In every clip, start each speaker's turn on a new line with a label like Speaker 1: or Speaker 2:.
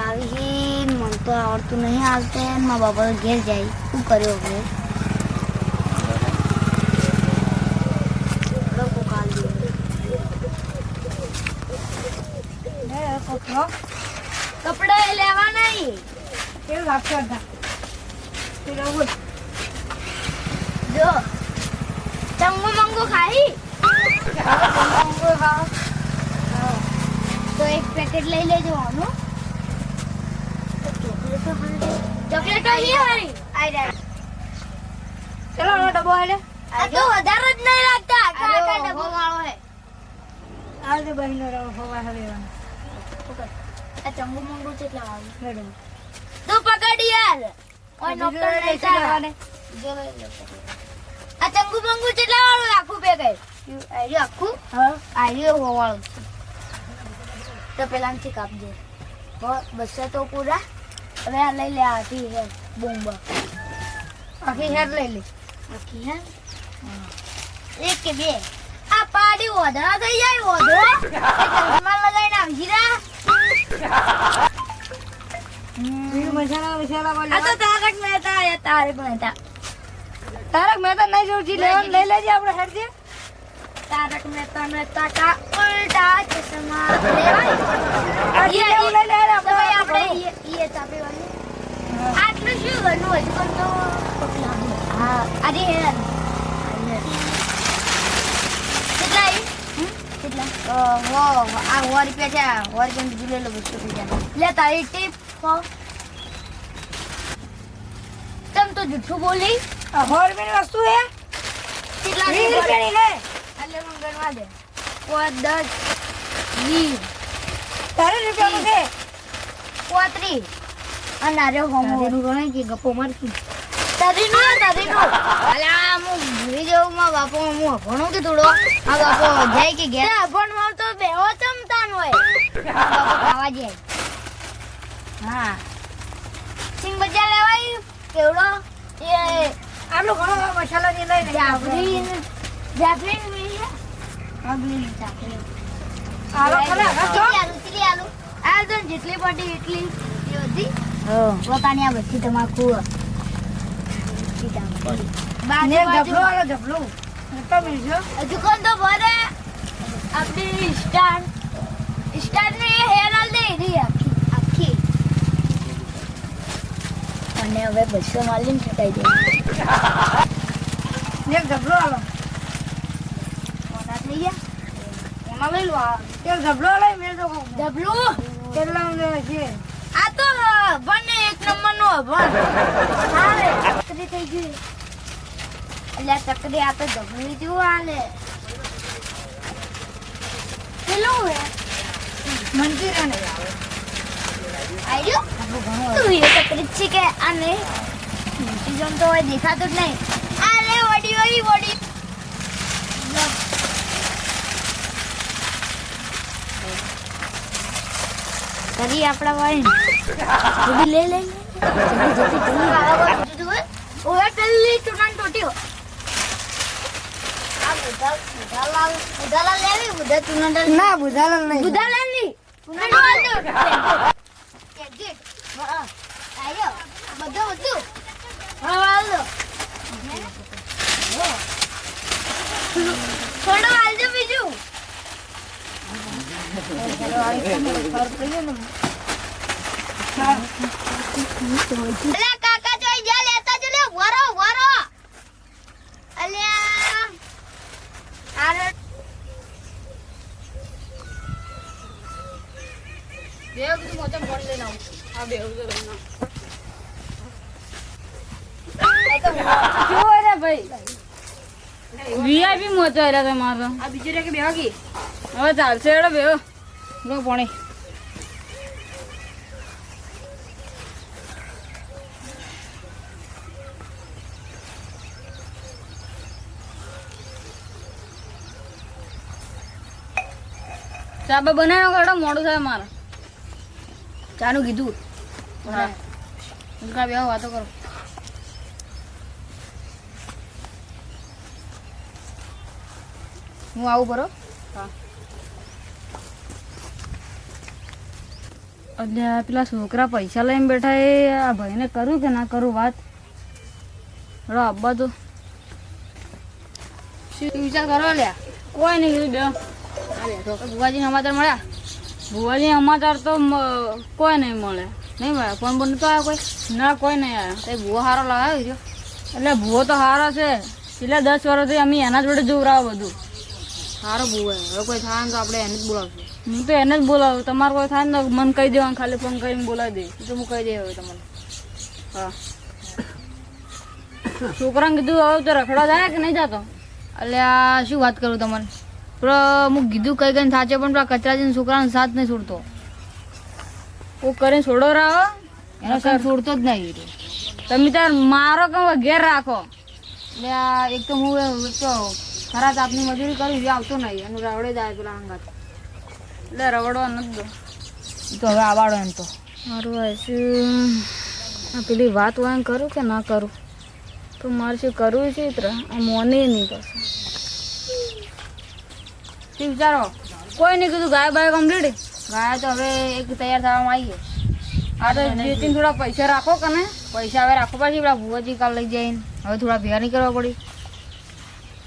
Speaker 1: આવી મન તો આવડતું નહીં હાલતે મારા બાપા ઘેર જાય શું કર્યો હવે કપડા લેવા નહીં કેવું લાગશે જો ચંગુ મંગુ ખાઈ તો એક પેકેટ લઈ લેજો આનું ચોકલેટ તો હી હરી આઈ રે ચલો નો ડબ્બો આલે આ તો વધારે જ નહીં લાગતા કાકા ડબ્બો વાળો હે આજે બહેનો રો હોવા હવે આ ચંગુ મંગુ કેટલા આવી મેડમ તો પકડ યાર ઓય નોકર નહીં ચાલવાને જો આ ચંગુ મંગુ કેટલા વાળું આખું પેકેટ આઈ આખું હા આઈ હોવાળું તો પેલાથી કાપજો 200 તો પૂરા હવે આ લઈ લે આખી હે બોમ્બ આખી હેર લઈ લે આખી હે એક કે બે આ પાડી ઓધરા થઈ જાય ઓધરો એ ચશ્મા લગાઈને આવી રા મસાલા બોલ આ તો તારક મહેતા નહીં જોજી લઈ લેજે આપણે હેરજે तारक मेहता का उल्टा चश्मा ये ले ले भाई આપણે ये ચાપે વાળી આટલું શું કરનું હજી પણ તો હા અરે યાર કેટલા વો આ 1 રૂપિયા છે 1 રૂપિયા બીજું લે લો 200 રૂપિયા લે તારી ટીપ તમ તો જૂઠું બોલી 100 રૂપિયાની વસ્તુ હે કેટલા રૂપિયાની લે અલે મંગળવા દે 5 10 20 તારે રૂપિયાનું છે 35 અને આરે હોમો ગણે કે ગપ્પો મારતી તારીનું અલા હું ભૂલી જાઉં માં બાપો હું ભણો કે થોડો આ બાપો જાય કે ઘેર ભણ માં તો બેહો ચમતાન હોય બાપો ખાવા જાય હા સિંગ બજા લેવાય કેવડો એ આટલો ઘણો મસાલા ની લઈ જાફરી અગલી ચાકરી આલો ખરા આલુ આ તો જેટલી પડી એટલી યોધી પોતાની આ બધી તમાકુ બાને જબલો આલો જબલો તો બીજો હજુ કોણ તો ભરે આપણી સ્ટાર ને હેર આલ દે રી આખી અને હવે 200 માલીને છટાઈ દે એક જબલો આલો થઈ ગયા એમાં લઈ લો તે જબલો લઈ મેં તો જબલો કેટલા લે છે આ તો બને એક નંબર નો ભણ હારે ચકરી થઈ ગઈ એટલે ચકરી આ તો જબલી જો આલે કેટલો હે મંજીરા ને આયો તું એ ચકરી છે કે આને મંજીરા તો હોય દેખાતું જ નહીં આલે વડી કરી આપડા વાળી જલ્દી લે જલ્દી ઓય પેલી ચૂનાન ટોટીઓ આ બુધાલા લેવી બુધા ચૂનાન ના બુધાલા નહીં ચૂનાન વાળો કેજેટ હા આયો બધું હા વાળો થોડો આલજો બીજું કાકા જોઈ જા લેતા જ લે વરો અલ્યા આરે બેવ તું મોચમ ફોન લઈને આવ આ બેવ જો લઈને આ તો જો રે ભાઈ વીઆઈપી મોચો આલા તમારો આ બીજો રે કે બેવ કી હવે ચાલશે એડો બેવ લો પાણી ચા બનાવ્યો કરડો મોડું થાય મારે ચાનું કીધું હા ઉનકા બે વાતો કરો હું આવું બરો હા
Speaker 2: અલ્યા પેલા છોકરા પૈસા લઈને બેઠા એ આ ભાઈને કરું કે ના કરું વાત રો અબ્બા તો
Speaker 1: શું વિચાર કરો લ્યા?
Speaker 2: કોઈ નહીં કીધું
Speaker 1: તો ભુવાજી સમાચાર મળ્યા?
Speaker 2: ભુવાજી સમાચાર તો કોઈ નહીં મળે.
Speaker 1: નહીં મળ્યા? ફોન બોન તો આવ્યો કોઈ?
Speaker 2: ના કોઈ નહીં આવ્યા.
Speaker 1: તે ભૂવો સારો લગાવ્યો રહ્યો.
Speaker 2: એટલે ભૂવો તો સારો છે. છેલ્લા 10 વર્ષથી અમે એના જોડે જોવરાવો બધું.
Speaker 1: સારો ભૂવો હવે કોઈ થાય ને તો આપણે એને જ બોલાવશું.
Speaker 2: હું તો એને જ બોલાવું. તમારે કોઈ થાય ને તો મને કહી દેવાનું, ખાલી ફોન કરીને બોલાવી દે
Speaker 1: તો હું કહી દે હવે તમને.
Speaker 2: હા છોકરાને કીધું હવે તો રખડા જાય કે નહીં જતો?
Speaker 1: અલ્યા શું વાત કરું તમને, પણ હું કીધું કઈ કઈ સાચે પણ પેલા કચરાજીને છોકરાનો સાથ નહીં છોડતો.
Speaker 2: હું કરીને છોડો રાવો
Speaker 1: એનો સાથ છોડતો જ નહીં.
Speaker 2: તમે તાર મારો કે ઘેર રાખો.
Speaker 1: એટલે એક તો હું તો ખરા તાપની મજૂરી કરું એ આવતો નહીં એનું રવડે જાય પેલા અંગાત.
Speaker 2: એટલે રવડવા નથી દો
Speaker 1: તો હવે આવાડો એમ તો
Speaker 2: મારું આ પેલી વાત હોય એમ કરું કે ના કરું? તો મારે શું કરવું છે? આ મોને નહીં પાછું.
Speaker 1: શું વિચારો?
Speaker 2: કોઈ નહીં કીધું ગાય બાય કમ્પ્લીટ.
Speaker 1: ગાય તો હવે એક તૈયાર થવામાં આવીએ.
Speaker 2: આ તો જેથી થોડા પૈસા રાખો કે ને.
Speaker 1: પૈસા હવે રાખો પાછી પેલા ભુવાજી કાલ લઈ જઈને હવે થોડા ભેગા નહીં કરવા પડી.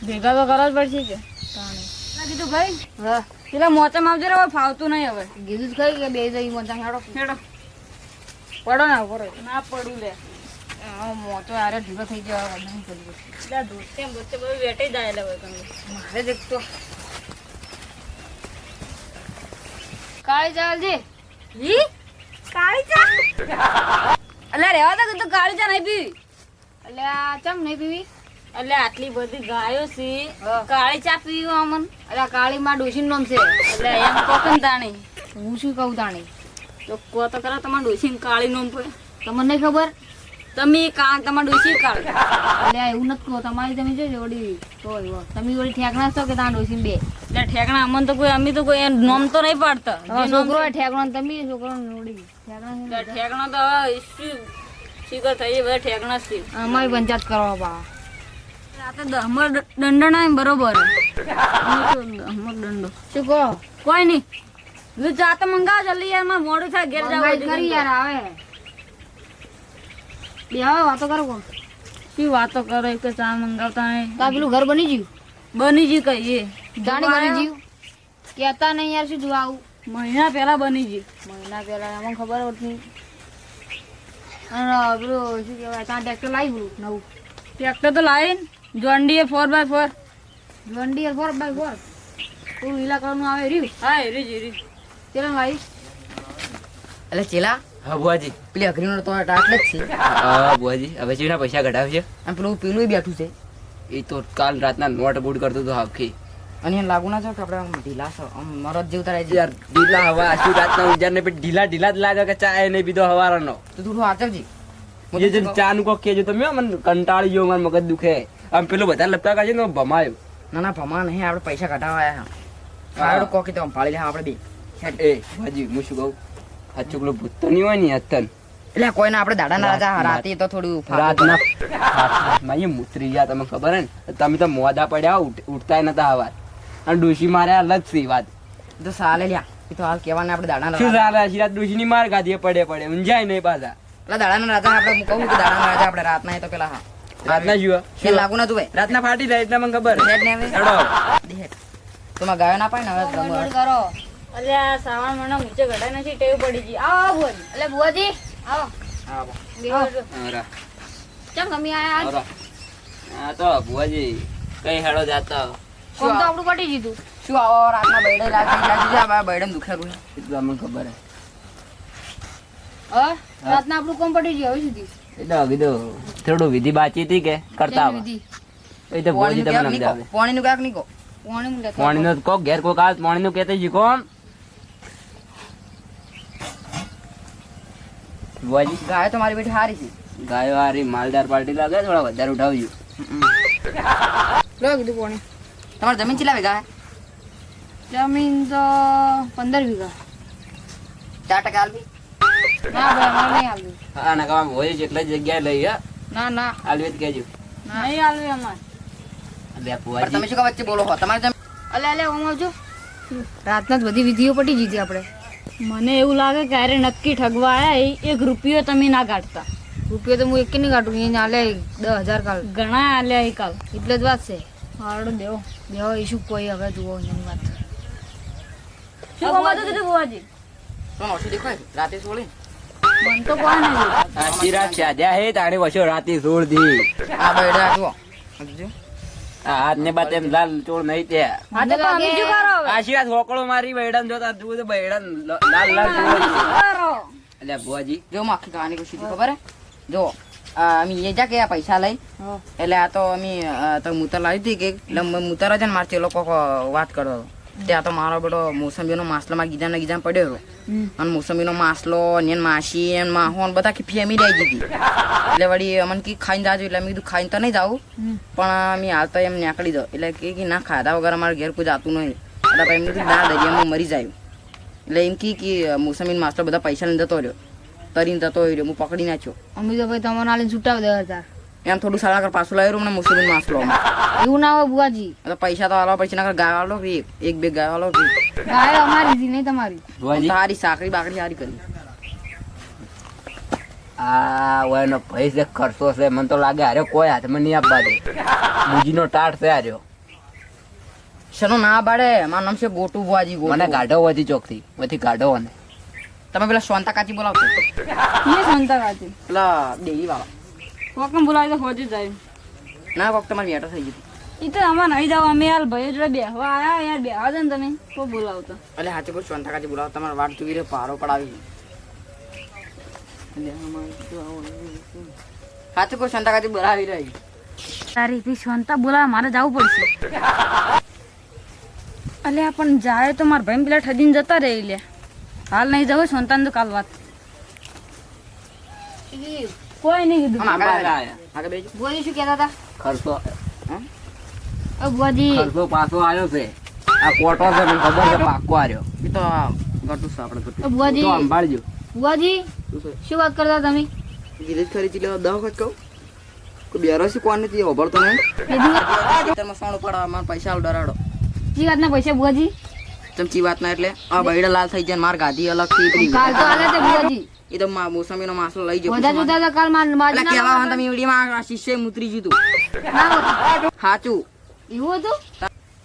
Speaker 2: ભેગા તો કરવા જ પડશે કે કીધું ભાઈ. હા પેલા મોચામાં આવજે હવે ફાવતું નહીં. હવે
Speaker 1: કીધું જ ખરી કે બે જઈ મોચા હેડો
Speaker 2: હેડો પડો ના ઉપર ના પડું લે
Speaker 1: મોટો યાર ઢીલો થઈ જવા નહીં પડ્યું.
Speaker 2: એટલે દોસ્તે બધું વેટી જાય એટલે તમે
Speaker 1: મારે દેખતો કાળી ચાલજી.
Speaker 2: ઈ કાળી ચા એટલે રેવા તો કીધું કાળી ચા નહીં પીવી.
Speaker 1: એટલે આ ચમ નહીં પીવી?
Speaker 2: એટલે આટલી બધી ગાયો છે કાળી ચા પીવી અમન?
Speaker 1: એટલે કાળી માં ડોશી નામ છે
Speaker 2: એટલે એમ કોકન તાણી
Speaker 1: હું શું કહું તાણી?
Speaker 2: તો કો તો ખરા તમારા ડોશી કાળી નોમ પડે.
Speaker 1: તમને નહીં ખબર?
Speaker 2: તમે તમારા ડોશી કાળી.
Speaker 1: એટલે એવું નથી કહો તમારી. તમે જોજો વળી તો તમે વળી ઠેકણા છો કે તમારા ડોશી બે?
Speaker 2: એટલે ઠેકણા અમન તો કોઈ અમે તો કોઈ નોમ તો નહીં પાડતા.
Speaker 1: છોકરો ઠેકણો તમે છોકરો વળી ઠેકણા
Speaker 2: ઠેકણા તો હવે શું શીખર થઈ બધા ઠેકણા જ છે.
Speaker 1: અમારી પંચાયત કરવા બા
Speaker 2: આ તો દમર દંડો ના બરોબર દમર દંડો
Speaker 1: શું કહો?
Speaker 2: કોઈ નહીં ચા તો મંગાવો જલ્દી યાર મારે મોડું થાય ઘેર જવા
Speaker 1: કરી યાર આવે બે હવે વાતો કરો કોણ?
Speaker 2: શું વાતો કરે કે ચા મંગાવતા નહીં?
Speaker 1: તા પેલું ઘર બની ગયું?
Speaker 2: બની જી કહીએ
Speaker 1: જાણી બની ગયું કેતા નહીં યાર શું જોવા આવું?
Speaker 2: મહિના પહેલા બની જી.
Speaker 1: મહિના પહેલા અમને ખબર હોતી. અને પેલું શું કહેવાય ત્યાં ટ્રેક્ટર લાવી નવું?
Speaker 2: ટ્રેક્ટર તો લાવીને જોન્ડીએ 4x4
Speaker 1: વંડી 4x4 તું લીલા કલરનું આવે રહ્યું?
Speaker 2: હા રીજી
Speaker 1: ચેલા લાવી?
Speaker 3: એટલે ચેલા
Speaker 4: હા બુઆજી.
Speaker 3: પેલી અઘરીનો તો આટલે જ છે.
Speaker 4: હા બુઆજી હવે ચીના પૈસા કઢાવશે.
Speaker 3: અને પેલું પેલું બેઠું છે
Speaker 4: એ તો કાલ રાતના નોટ બુડ કરતો હતો હાફકી.
Speaker 3: અને એને લાગુ ના છો કે આપણે ઢીલા છો મરદ જેવું તારે
Speaker 4: યાર ઢીલા હવા આશી રાતના ઉજાર ને ઢીલા ઢીલા જ લાગે કે ચા નહીં પીધો હવારનો.
Speaker 3: તો થોડું આચરજી.
Speaker 4: એ જે ચા નું કોક કેજો તમે મને કંટાળી ગયો, મારું મગજ દુખે. આમ પેલો બધા લપટા કાઢે ને ભમાયો.
Speaker 3: ના ના ભમા નહીં, આપણે પૈસા કઢાવવા આવ્યા હા. કોકી તો પાડી લે આપણે બે.
Speaker 4: એ બાજી હું શું કહું, સાચું પેલો ભૂત તો નહીં હોય ને હતન.
Speaker 3: એટલે કોઈને આપણે દાડાના રાજા રાતે તો થોડું
Speaker 4: રાતના મારી મૂતરી ગયા તમને ખબર હે ને. તમે તો મોદા પડ્યા ઉઠતા નતા હવાર. અને ડોશી મારે અલગ છે વાત
Speaker 3: તો સાલે લ્યા. એ તો હાલ કહેવાના આપણે દાડાના
Speaker 4: શું
Speaker 3: રાજા.
Speaker 4: ચાલે આશી રાત ડોશી ની માર ગાધી પડે ઊંઝાય નહીં પાછા.
Speaker 3: એટલે દાડાના રાજા આપણે હું કહું કે દાડાના રાજા આપણે રાતના એ તો પેલા હા
Speaker 4: રાતના જુઓ
Speaker 3: એ લાગુ ના તું ભાઈ
Speaker 4: રાતના ફાટી જાય એટલે મને ખબર
Speaker 3: હેડ ને હવે
Speaker 4: હેડો.
Speaker 3: તમારે ગાયો ના પાય ને હવે
Speaker 1: ગડબડ કરો.
Speaker 2: એટલે આ શ્રાવણ મહિના ઊંચે ઘટાય નથી ટેવ પડી ગઈ. આવો ભુવાજી.
Speaker 1: એટલે બુઆજી આવો.
Speaker 4: આવો.
Speaker 2: બેહો.
Speaker 4: હરા.
Speaker 1: ચમ તમે આયા આજ?
Speaker 4: હરા. આ તો ભુવાજી કઈ હેડો જાતા
Speaker 1: કોમ તો આપણું પટી જીધું.
Speaker 3: શું આવો રાતના બૈડે લાગી આ બૈડમ દુખેલું છે.
Speaker 4: એટલું અમને ખબર હે.
Speaker 1: હા રાતના આપણું કોમ પટી ગયું હવે સુધી.
Speaker 4: એટલે કીધું થોડું વિધિ બાકી હતી કે કરતા આવા. એ તો ભુવાજી તમને સમજાવે.
Speaker 3: પાણીનું ક્યાંક નહીં કહો.
Speaker 1: પાણી મુલે
Speaker 4: પાણીનો કોક ઘેર કોક આવે પાણીનું કહેતે શીખો આમ. ભુવાજી
Speaker 3: ગાય તો મારી બેટી હારી છે.
Speaker 4: ગાયો હારી માલદાર પાર્ટી લાગે, થોડા વધારે ઉઠાવજો.
Speaker 1: લો કીધું પાણી.
Speaker 3: તમારે જમીન ચેલા વીઘા હે?
Speaker 1: જમીન તો 15 વીઘા.
Speaker 3: 4% આલવી?
Speaker 1: ના ભાઈ અમારે નહીં આવ્યું.
Speaker 4: હા નકા ભુવાજી જેટલા જગ્યાએ લઈ હા
Speaker 1: ના ના
Speaker 4: આલવી જ કહેજો.
Speaker 2: નહીં આલવી અમારે.
Speaker 4: બે
Speaker 3: પણ
Speaker 4: ભુવાજી
Speaker 3: તમે શું કા વચ્ચે બોલો છો? તમારે જમીન
Speaker 1: અલે ઓમ આવજો. રાતના જ બધી વિધિઓ પટી જીધી આપણે.
Speaker 2: મને એવું લાગે કે અરે નક્કી ઠગવા આયા 1 રૂપિયો તમે ના કાઢતા.
Speaker 1: રૂપિયો તો હું એક નહીં કાઢું, એને આલે 10,000 કાલ.
Speaker 2: ઘણા આલ્યા એ કાલ.
Speaker 1: એટલે જ વાત છે.
Speaker 2: હારું દેવો.
Speaker 1: બેહો ઈશું કોઈ હવે જુઓ એની વાત.
Speaker 2: શું કમાતું કીધું બુવાજી?
Speaker 3: તો ઓછી દેખાય રાતે સોળી
Speaker 2: મન તો કોઈ નહીં.
Speaker 4: આખી રાત સાધ્યા હે તાણે વચ્ચે રાતે સોળ દી.
Speaker 3: આ બૈડા જુઓ જો
Speaker 4: આ હાથ ને બાત એમ લાલ ચોળ નહીં ત્યાં.
Speaker 2: હા તો અમે શું કરો હવે?
Speaker 4: આશી રાત હોકળો મારી બૈડા જોતા જુઓ તો બૈડા લાલ લાલ ચોળ.
Speaker 2: કરો.
Speaker 4: એટલે બુઆજી
Speaker 3: જો હું આખી કહાની કહું સીધી ખબર હે જો અમે એ જા કે આ પૈસા લઈ એટલે આ તો અમે તો મૂતર લાવી હતી કે એટલે મૂતર જ ને મારે તે લોકો વાત કરતો હતો ત્યાં તો મારો બેટો મોસંબીનો માસલો માં ગીજાને ગીજાને પડ્યો હતો અને મોસંબીનો માસલો ને માસી ને માહો ને બધા કે ફેમિલી આવી ગઈ હતી એટલે વળી અમને કી ખાઈને જાજો એટલે મેં કીધું ખાઈને તો નહીં જાવું પણ અમે હાલ તો એમ નીકળી દો એટલે કે ના ખાધા વગર અમારે ઘેર કોઈ જાતું નહીં એટલે પછી એમ કીધું ના દરિયામાં મરી જાય એટલે એમ કે મોસંબીનો માસલો બધા પૈસા લઈને જતો રહ્યો તરીને જતો રહ્યો હું પકડી નાખ્યો
Speaker 1: અમે તો ભાઈ તમારે આલીને છૂટાવ 10,000.
Speaker 3: એમ થોડું સારા કર પાછું લાવ્યું મને મોસંબીનો માસલો
Speaker 1: એવું ના હોય બુવાજી.
Speaker 3: તો પૈસા તો આલવા પછી નકર ગાય આલો કે એક બે ગાય આલો કે
Speaker 1: ગાય અમારી હતી નહીં તમારી.
Speaker 4: બુઆજી
Speaker 3: તારી સાકરી બાકરી સારી કરી
Speaker 4: આ ઓયનો પૈસે ખર્ચો છે મને તો લાગે હારે કોઈ હાથમાં નહીં આપવા દે. મુજીનો ટાટ છે હાર્યો.
Speaker 3: શનો ના પાડે મારું નામ છે ગોટુ બુઆજી
Speaker 4: મને
Speaker 3: ગોટુ
Speaker 4: કાઢો વધી ચોકથી વધી કાઢો ને.
Speaker 3: તમે પેલા શાંતા કાચી બોલાવતો
Speaker 2: ये સંતા કાચી.
Speaker 3: પેલા દેવી વાળા
Speaker 2: કોકમ બોલાવી તો હોજી જાય.
Speaker 3: ના વખત તમારી વેટર થઈ ગઈ
Speaker 2: ઈ તો આમાં નહીં જાવ અમે યાર ભાઈ જોડે બેહવા આયા યાર બેહવા દે ને તમે કો બોલાવતા.
Speaker 3: એટલે હાથે કોઈ શાંતા કાચી બોલાવો તમારે વાટ ચૂકી રે પારો પડાવી હાથે કોઈ શાંતા કાચી બોલાવી રહી
Speaker 2: તારી ભી સંતા બોલાવા મારે જવું પડશે. અલ્યા પણ જાય તો મારા ભાઈ પેલા ઠદીને જતા રહે લે. હાલ નહીં જવું સંતાન તો કાલ વાત. કોઈ નહીં કીધું.
Speaker 3: આમ આગળ
Speaker 4: આયા.
Speaker 3: આગળ બેસજો
Speaker 1: બુવાજી શું કહેતા હતા?
Speaker 4: ખર્ચો
Speaker 1: ઓ બુવાજી
Speaker 4: ખર્ચો પાછો આવ્યો છે. આ કોટો છે મને ખબર છે પાક્કો આવ્યો.
Speaker 3: એ તો ગટું છે આપણે ગટું
Speaker 1: ઓ બુવાજી.
Speaker 4: તો સંભાળજો.
Speaker 1: બુવાજી શું વાત કરતા તમે?
Speaker 3: ગીરેજ ખરી ચીલે 10 વખત કહું કોઈ બેરસી કોણ નથી ઓભળતો નહીં ખેતરમાં સોનું પડવા મારા પૈસા આલ ડરાડો
Speaker 1: જી વાતના પૈસા બુવાજી?
Speaker 3: ચમચી વાત ના એટલે આ બૈડા લાલ થઈ જાય માર ગાધી અલગ થી
Speaker 1: કાલ તો આલે તે બુવાજી.
Speaker 3: એ તો મોસમીનો માસલો લઈ ગયો
Speaker 1: બધા જોતા હતા કાલ મારી
Speaker 3: એટલે કેવા હતા તમે વિડીયોમાં શિષ્ય મુતરી જીતું સાચું
Speaker 1: એવું હતું?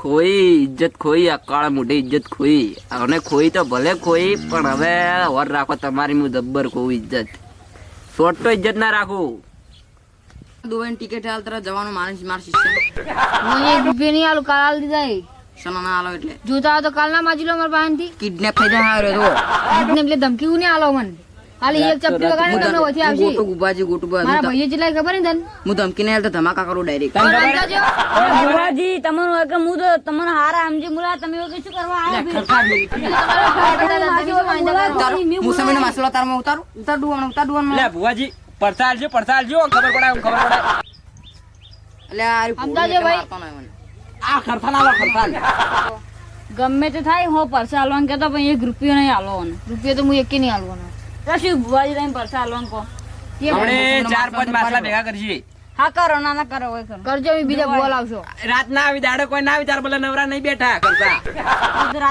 Speaker 4: ખોઈ ઇજ્જત ખોઈ અકાળ મોટી ઇજ્જત ખોઈ અને ખોઈ તો ભલે ખોઈ પણ હવે વર રાખો તમારી હું જબ્બર ખોઈ ઇજ્જત શોર્ટ તો ઇજ્જત ના રાખું.
Speaker 3: દુબઈ ટિકિટ હાલ તરફ જવાનું માણસ માર શિષ્ય
Speaker 1: હું 1 રૂપિયા નહીં આલું, કાલ આલી દીધા એ.
Speaker 3: શનો ના આલો એટલે
Speaker 1: જોતા હોય તો કાલ ના માજી લો મારા પાસેથી.
Speaker 3: કિડનેપ થઈ જાય રહ્યો
Speaker 1: એટલે એટલે ધમકી નહીં આલો મને. ખાલી એક ચપટી લગાડીને તમને ઓછી આવશે.
Speaker 3: ગોટુ ગુબાજી ગોટુ
Speaker 1: મારા ભાઈએ જેટલા ખબર ને તને?
Speaker 3: હું ધમકી નહીં હાલ તો ધમાકા કરું ડાયરેક્ટ
Speaker 2: બુવાજી તમારું એક હું તો તમને હારા સમજી મુલા તમે એવું શું કરવા
Speaker 3: મુસમીનો માસલો તારમાં ઉતારું ઉતાર ડુવાનું
Speaker 4: લે ભુવાજી પડસાલજો ખબર પડે
Speaker 3: એટલે આ
Speaker 1: સમજાવજો ભાઈ.
Speaker 4: આ ખરથાન આલો ખરથાન.
Speaker 2: ગમે તે થાય હો પરસે હાલવાનું કહેતો પણ 1 રૂપિયો નહીં હાલવાનો.
Speaker 1: રૂપિયા તો હું એકે નહીં આલવાનો.
Speaker 2: કશું બુવાજી તમે પરસે હાલવાનું કહો.
Speaker 4: હમણે 4-5 માસલા ભેગા કરશે.
Speaker 2: હા કરો ના ના કરો હોય કરો.
Speaker 1: કરજો અમે બીજા બોલ આવશો.
Speaker 4: રાત ના આવી દાડે કોઈ ના આવી તાર બોલે નવરા નહીં બેઠા કરતા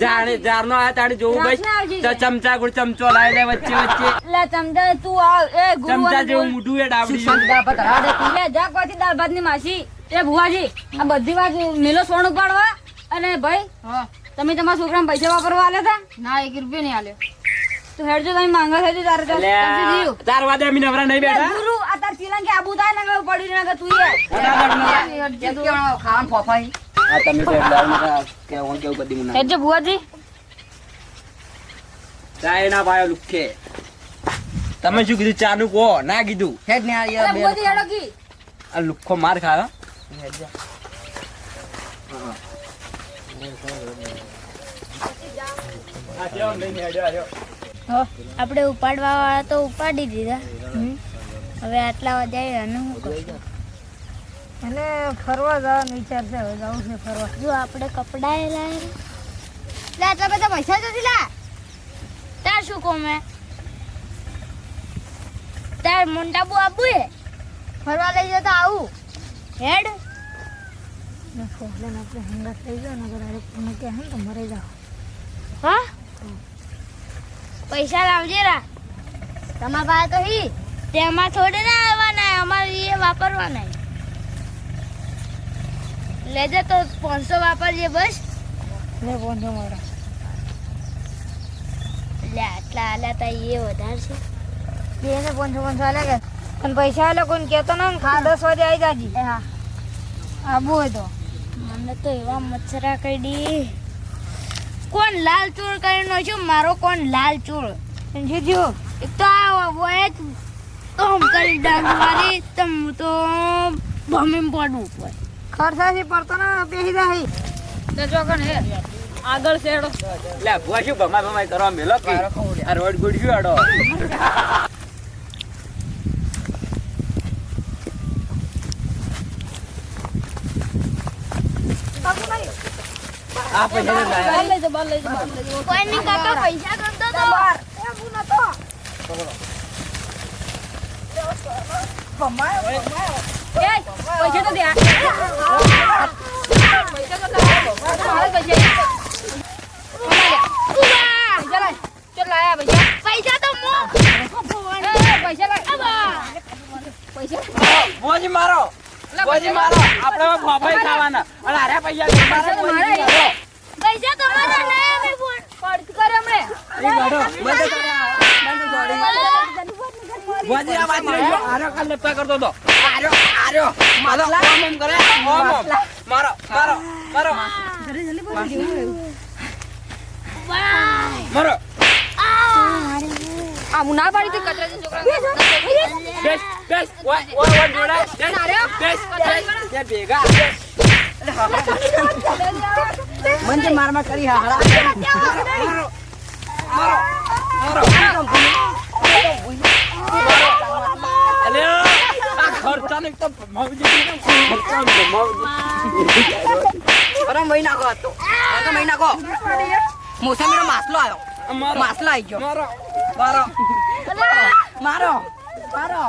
Speaker 4: જાણે જારનો આ તાણે જોવું
Speaker 2: રાતના
Speaker 4: ભાઈ
Speaker 2: આવશે.
Speaker 4: તો ચમચા ગુડ ચમચો લાવી લે વચ્ચે વચ્ચે
Speaker 2: લે ચમચા તું આવ એ
Speaker 4: ચમચા
Speaker 2: ગુરુવાર
Speaker 4: જેવું મોઢું એ ડાબડી
Speaker 2: લે જા કોઈથી દાળ ભાત ની માસી એ ભુવાજી આ બધી વાત મેલો સોનું પાડવા અને ભાઈ
Speaker 1: હા
Speaker 2: તમે તમારા છોકરાને પૈસા વાપરવા આલ્યા હતા
Speaker 1: ના 1 રૂપિયો નહીં આલ્યો.
Speaker 2: તો હેડજો તમે માંગા થઈ તારે તો
Speaker 4: તાર વાદે અમે નવરા નહીં બેઠા
Speaker 2: ગુરુ આ તાર ચીલાં કે આબુ થાય ને પડી ને તું
Speaker 3: ખાવાનું ફોફાઈ
Speaker 4: આ તમે તો દાળ માં કેવું કદી મને
Speaker 2: હેડજો ભુવાજી
Speaker 4: ચાય ના પાયો લુખે તમે શું કીધું ચાનું કો ના કીધું
Speaker 3: હેડ ને આ યાર બે
Speaker 2: ભુવાજી હેડો કી
Speaker 4: આ લુખો માર ખાયો
Speaker 5: આપણે ઉપાડવા વાળા તો ઉપાડી દીધા. હવે આટલા વાગે અને શું કરશું?
Speaker 1: એટલે ફરવા જવાનો વિચાર છે. હવે જવું છે ફરવા.
Speaker 5: જો આપણે કપડા એ લાવે
Speaker 1: લે આટલા બધા પૈસા નથી લા.
Speaker 5: તાર શું કહું મેં તાર મોટા બુ આબુ હે
Speaker 1: ફરવા લઈ જતા આવું.
Speaker 5: હેડ
Speaker 1: ફોફલાને આપણે હંગાત લઈ જાઓ ને અગર આરે પૂર્ણ કે હે તો મરી જાઓ.
Speaker 5: હા પૈસા લાવજે રા તમારા પાસે તો હી તેમાં થોડે ના આવવાના અમારે એ વાપરવાના લેજે તો 500 વાપરજે બસ
Speaker 1: ને 500 મળે
Speaker 5: લે આટલા આલ્યા તા એ વધારે છે
Speaker 1: બે ને 500 આલે કે અને પૈસા આલે કોઈને કહેતો ના 10 વાગે આવી જાજી હા આબુ હોય તો
Speaker 5: મને તો એવા મચ્છરા કડી કોણ લાલ ચોળ કરી નાખ્યો મારો કોણ લાલ ચોળ
Speaker 1: જીજો
Speaker 5: એક તો આ વોય તમ કરી ડાંગ મારી તમ તો ભમીમ પડવું પડે
Speaker 1: ખર્ચાથી પડતો ના બેહી જાહી
Speaker 2: તે ચોકન હે આગળ શેડો
Speaker 4: લે ભુવા શું ભમાઈ કરવા મેલો કે આ રોડ ગુડ્યું આડો આ પૈસા ને લાયા.
Speaker 2: લઈ જો બાર લઈ જો બાર લઈ જો
Speaker 5: કોઈ ની કાકા પૈસા ગમતો તો
Speaker 1: બાર એ બુના તો
Speaker 2: એ પૈસા તો દે પૈસા તો લાવો મારે પૈસા પૈસા લાય ચલ લાયા પૈસા
Speaker 5: પૈસા તો મો
Speaker 2: પૈસા લાય
Speaker 4: ભુવાજી મારો ભુવાજી મારો આપણે હવે ફોફાઈ ખાવાના અને આરે પૈસા મારા ભુવાજી મારો.
Speaker 5: પૈસા તમારા નહીં અમે ફોન
Speaker 2: પડત કરે હમણે
Speaker 4: એ ગાડો બંધ કરો ભુવાજી આ વાત જો આરો કાલ લેપતા કરતો તો આરો મારો ઓમ કરે ઓમ મારો મારો મારો મારો
Speaker 2: આ મુના પાડી તે કચરા જે છોકરા
Speaker 4: બેસ બેસ ઓય જોડા બેસ બેસ તે ભેગા
Speaker 3: મંજે માર કરી હાડા
Speaker 4: મારો મારો અલે આ ખર્ચાને તો માવજી ખર્ચા માવજી
Speaker 3: અરે મહિના કો હતો આ મહિના કો મોસમીનો માસલો આવ્યો માસલા આવી ગયો
Speaker 4: મારો મારો
Speaker 3: મારો મારો